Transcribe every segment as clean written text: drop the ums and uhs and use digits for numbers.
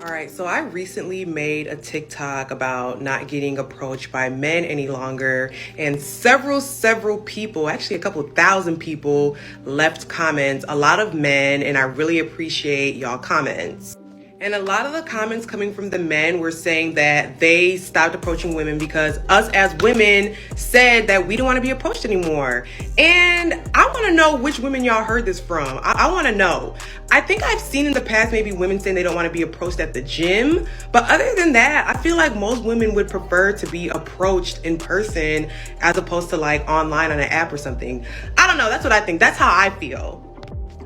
All right, so I recently made a TikTok about not getting approached by men any longer, and several people, actually a couple thousand people, left comments, a lot of men, and I really appreciate y'all comments. And a lot of the comments coming from the men were saying that they stopped approaching women because us as women said that we don't want to be approached anymore. And I want to know which women y'all heard this from. I want to know. I think I've seen in the past maybe women saying they don't want to be approached at the gym. But other than that, I feel like most women would prefer to be approached in person as opposed to like online on an app or something. I don't know. That's what I think. That's how I feel.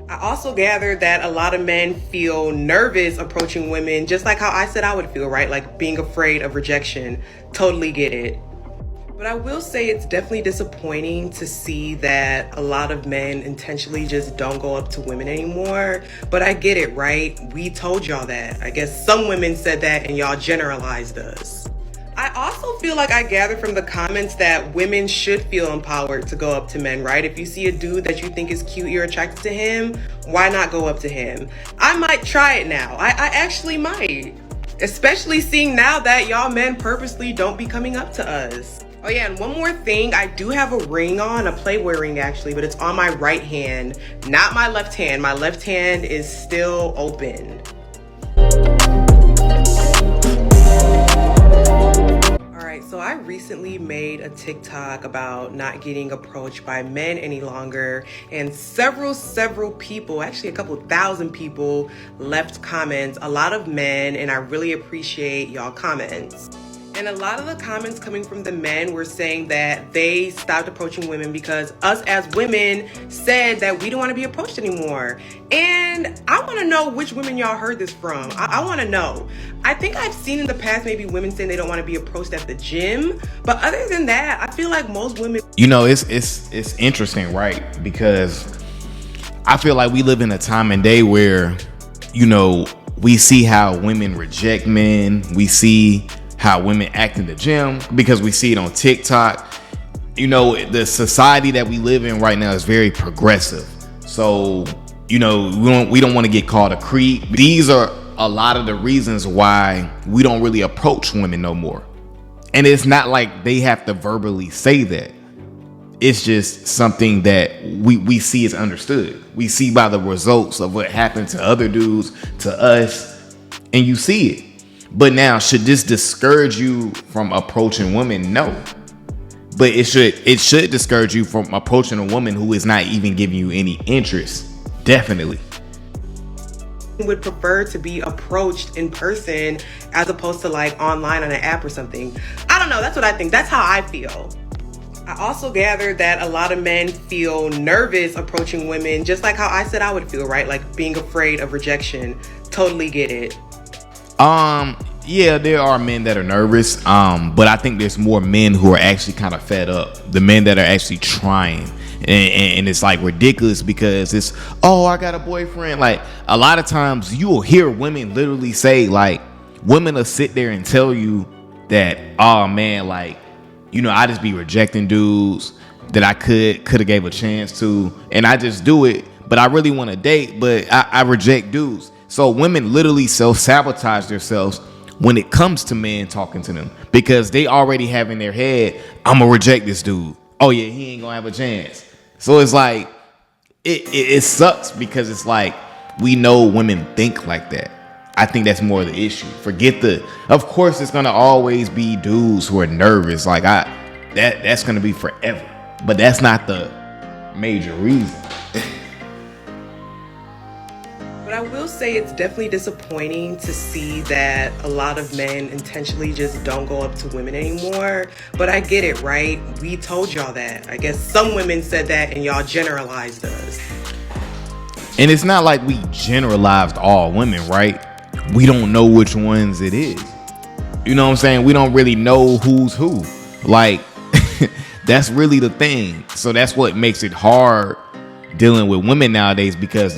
I also gathered that a lot of men feel nervous approaching women, just like how I said I would feel, right? Like being afraid of rejection. Totally get it. But I will say it's definitely disappointing to see that a lot of men intentionally just don't go up to women anymore. But I get it, right? We told y'all that. I guess some women said that and y'all generalized us. I also feel like I gathered from the comments that women should feel empowered to go up to men, right? If you see a dude that you think is cute, you're attracted to him, why not go up to him? I might try it now. I actually might. Especially seeing now that y'all men purposely don't be coming up to us. Oh yeah, and one more thing, I do have a ring on, a Playboy ring actually, but it's on my right hand, not my left hand. My left hand is still open. So I recently made a TikTok about not getting approached by men any longer, and several people, actually a couple thousand people, left comments, a lot of men, and I really appreciate y'all comments. And a lot of the comments coming from the men were saying that they stopped approaching women because us as women said that we don't want to be approached anymore. And I want to know which women y'all heard this from. I want to know. I think I've seen in the past maybe women saying they don't want to be approached at the gym. But other than that, I feel like most women... You know, it's interesting, right? Because I feel like we live in a time and day where, you know, we see how women reject men. We see how women act in the gym because we see it on TikTok. You know, the society that we live in right now is very progressive. So, you know, we don't want to get called a creep. These are a lot of the reasons why we don't really approach women no more. And it's not like they have to verbally say that. It's just something that we see is understood. We see by the results of what happened to other dudes, to us, and you see it. But now, should this discourage you from approaching women? No. But it should discourage you from approaching a woman who is not even giving you any interest. Definitely. Would prefer to be approached in person as opposed to like online on an app or something. I don't know. That's what I think. That's how I feel. I also gathered that a lot of men feel nervous approaching women, just like how I said I would feel, right? Like being afraid of rejection. Totally get it. Yeah, there are men that are nervous, but I think there's more men who are actually kind of fed up. The men that are actually trying, and it's like ridiculous because it's, oh, I got a boyfriend. Like a lot of times you will hear women literally say, like, women will sit there and tell you that, oh man, like, you know, I just be rejecting dudes that I could have gave a chance to, and I just do it, but I really want to date, but I reject dudes. So women literally self-sabotage themselves when it comes to men talking to them because they already have in their head, I'm gonna reject this dude. Oh yeah, he ain't gonna have a chance. So it's like, it sucks because it's like, we know women think like that. I think that's more of the issue. Of course it's gonna always be dudes who are nervous. Like that's gonna be forever, but that's not the major reason. But I will say it's definitely disappointing to see that a lot of men intentionally just don't go up to women anymore. But I get it, right? We told y'all that. I guess some women said that and y'all generalized us. And it's not like we generalized all women, right? We don't know which ones it is. You know what I'm saying? We don't really know who's who. Like, that's really the thing. So that's what makes it hard dealing with women nowadays, because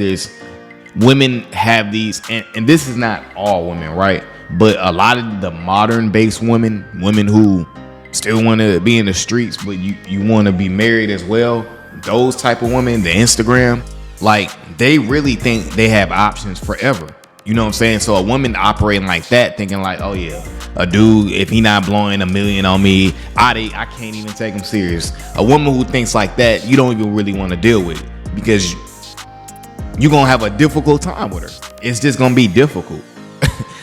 women have these, and this is not all women, right? But a lot of the modern based women who still want to be in the streets, but you want to be married as well. Those type of women, the Instagram, like they really think they have options forever. You know what I'm saying? So a woman operating like that, thinking like, oh yeah, a dude, if he not blowing $1 million on me, I can't even take him serious. A woman who thinks like that, you don't even really want to deal with, because you're going to have a difficult time with her. It's just going to be difficult.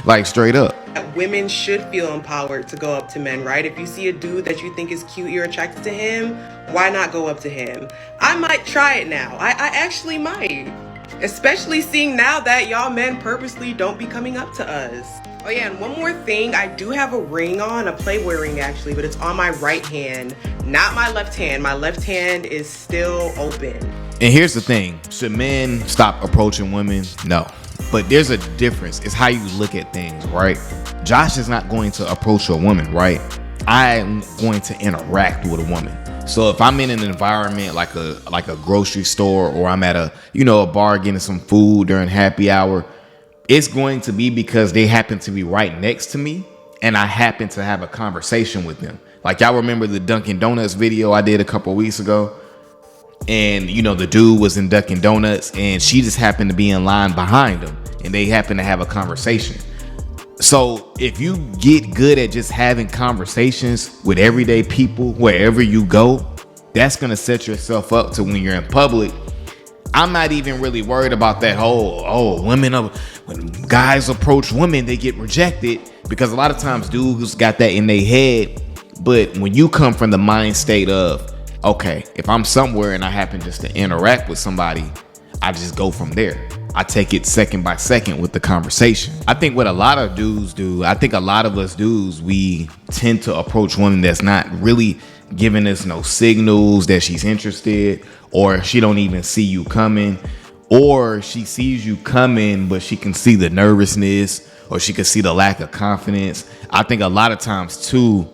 Like, straight up. Women should feel empowered to go up to men, right? If you see a dude that you think is cute, you're attracted to him, why not go up to him? I might try it now. I actually might. Especially seeing now that y'all men purposely don't be coming up to us. Oh yeah, and one more thing, I do have a ring on, a Playboy ring actually, but it's on my right hand, not my left hand. My left hand is still open. And here's the thing, should men stop approaching women? No. But there's a difference. It's how you look at things, right? Josh is not going to approach a woman, right? I'm going to interact with a woman. So if I'm in an environment like a grocery store, or I'm at a bar getting some food during happy hour, it's going to be because they happen to be right next to me and I happen to have a conversation with them. Like, y'all remember the Dunkin' Donuts video I did a couple weeks ago? And the dude was in Dunkin' Donuts and she just happened to be in line behind him, and they happened to have a conversation. So if you get good at just having conversations with everyday people wherever you go, that's going to set yourself up to when you're in public. I'm not even really worried about that whole, when guys approach women, they get rejected, because a lot of times dudes got that in their head. But when you come from the mind state of, okay, if I'm somewhere and I happen just to interact with somebody, I just go from there. I take it second by second with the conversation. I think what a lot of dudes do, I think a lot of us dudes, we tend to approach women that's not really giving us no signals that she's interested, or she don't even see you coming, or she sees you coming, but she can see the nervousness, or she can see the lack of confidence. I think a lot of times too,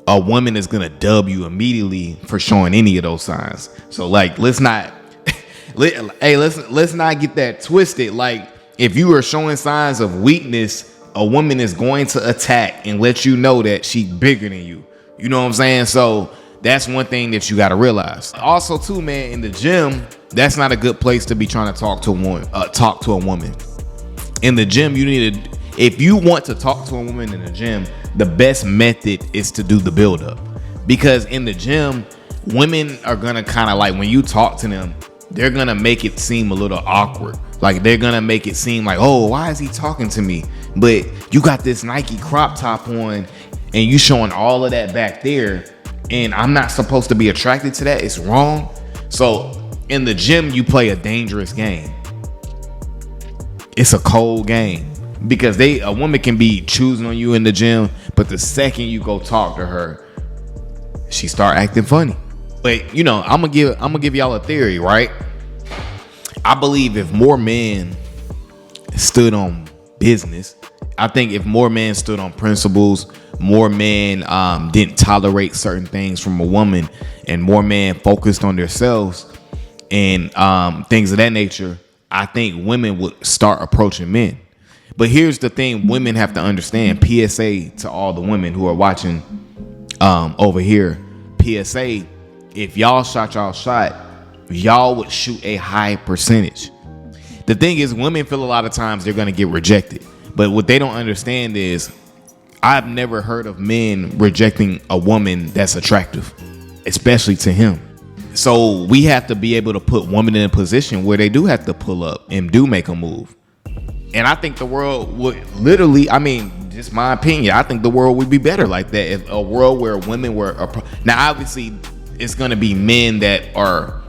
a woman is going to dub you immediately for showing any of those signs. So like, let's not get that twisted. Like, if you are showing signs of weakness, a woman is going to attack and let you know that she's bigger than you. You know what I'm saying? So that's one thing that you got to realize. Also too, man, in the gym, that's not a good place to be trying to talk to a woman. In the gym, if you want to talk to a woman in the gym, the best method is to do the build up. Because in the gym, women are going to kind of like, when you talk to them, they're going to make it seem a little awkward. Like, they're going to make it seem like, oh, why is he talking to me? But you got this Nike crop top on and you showing all of that back there, and I'm not supposed to be attracted to that. It's wrong. So in the gym, you play a dangerous game. It's a cold game, because a woman can be choosing on you in the gym, but the second you go talk to her, she start acting funny. But I'm gonna give y'all a theory, right? I believe if more men stood on business, I think if more men stood on principles, more men didn't tolerate certain things from a woman, and more men focused on themselves and things of that nature, I think women would start approaching men. But here's the thing, women have to understand, PSA to all the women who are watching over here, PSA, if y'all shot y'all shot, y'all would shoot a high percentage. The thing is, women feel a lot of times they're going to get rejected. But what they don't understand is, I've never heard of men rejecting a woman that's attractive, especially to him. So we have to be able to put women in a position where they do have to pull up and do make a move. And I think the world would literally, just my opinion, I think the world would be better like that. If a world where women were, now obviously it's going to be men that are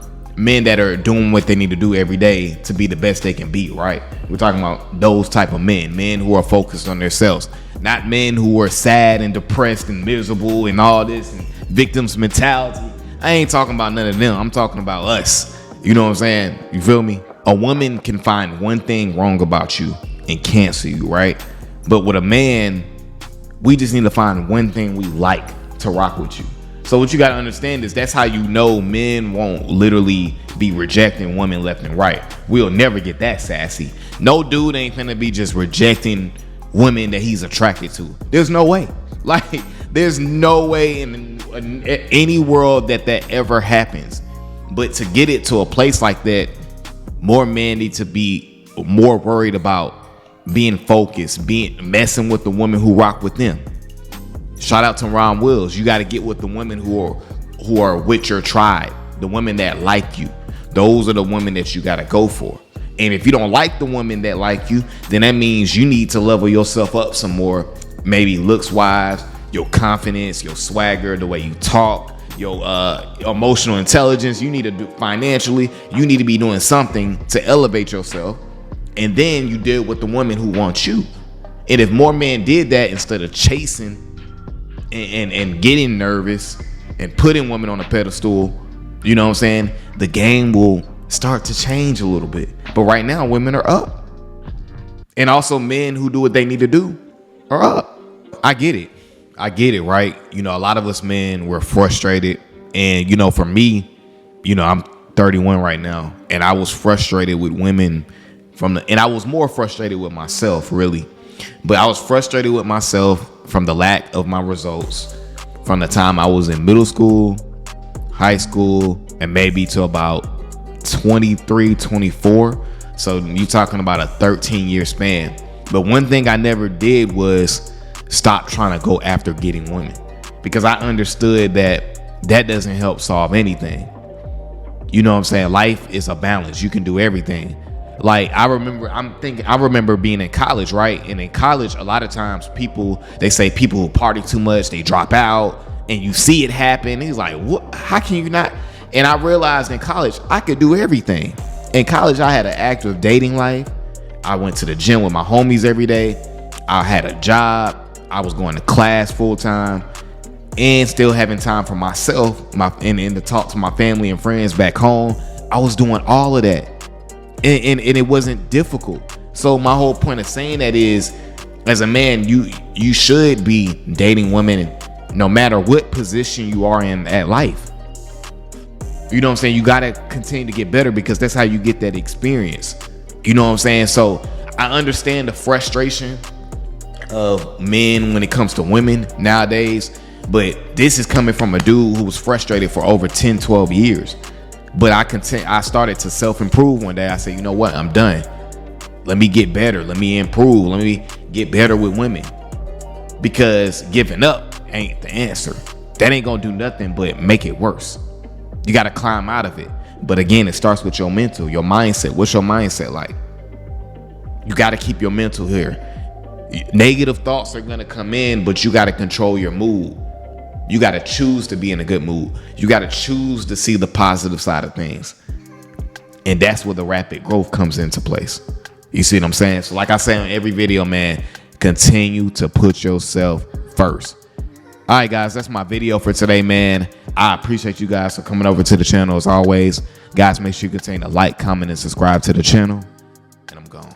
doing what they need to do every day to be the best they can be, right? We're talking about those type of men who are focused on themselves, not men who are sad and depressed and miserable and all this and victims mentality. I ain't talking about none of them. I'm talking about us. You know what I'm saying? You feel me? A woman can find one thing wrong about you and cancel you, right? But with a man, we just need to find one thing we like to rock with you. So what you got to understand is that's how you know men won't literally be rejecting women left and right. We'll never get that sassy. No dude ain't finna be just rejecting women that he's attracted to. There's no way. Like, there's no way in any world that ever happens. But to get it to a place like that, more men need to be more worried about being focused, messing with the women who rock with them. Shout out to Ron Wills. You got to get with the women who are with your tribe, the women that like you. Those are the women that you got to go for. And if you don't like the women that like you, then that means you need to level yourself up some more. Maybe looks wise, your confidence, your swagger, the way you talk, your emotional intelligence. You need to do financially. You need to be doing something to elevate yourself. And then you deal with the woman who wants you. And if more men did that instead of chasing and getting nervous and putting women on a pedestal, you know what I'm saying, the game will start to change a little bit. But right now, women are up. And also men who do what they need to do are up. I get it, right? You know, a lot of us men were frustrated. And, you know, for me, you know, I'm 31 right now. And I was frustrated with women and I was more frustrated with myself, really. But I was frustrated with myself from the lack of my results from the time I was in middle school, high school, and maybe to about 23, 24. So you're talking about a 13-year span. But one thing I never did was stop trying to go after getting women, because I understood that doesn't help solve anything. You know what I'm saying? Life is a balance. You can do everything. Like I remember being in college, right? And in college, a lot of times they say people who party too much, they drop out, and you see it happen. He's like, what? How can you not? And I realized in college, I could do everything. In college, I had an active dating life. I went to the gym with my homies every day. I had a job. I was going to class full time and still having time for myself, and to talk to my family and friends back home. I was doing all of that. And it wasn't difficult. So my whole point of saying that is, as a man, you should be dating women no matter what position you are in at life. You know what I'm saying? You got to continue to get better, because that's how you get that experience. You know what I'm saying? So I understand the frustration of men when it comes to women nowadays, but this is coming from a dude who was frustrated for over 10, 12 years. But I started to self-improve one day. I said, you know what? I'm done. Let me get better. Let me improve. Let me get better with women. Because giving up ain't the answer. That ain't gonna do nothing but make it worse. You gotta climb out of it. But again, it starts with your mental, your mindset. What's your mindset like? You gotta keep your mental here. Negative thoughts are gonna come in, but you gotta control your mood. You got to choose to be in a good mood. You got to choose to see the positive side of things. And that's where the rapid growth comes into place. You see what I'm saying? So like I say on every video, man, continue to put yourself first. All right, guys, that's my video for today, man. I appreciate you guys for coming over to the channel as always. Guys, make sure you continue to like, comment, and subscribe to the channel. And I'm gone.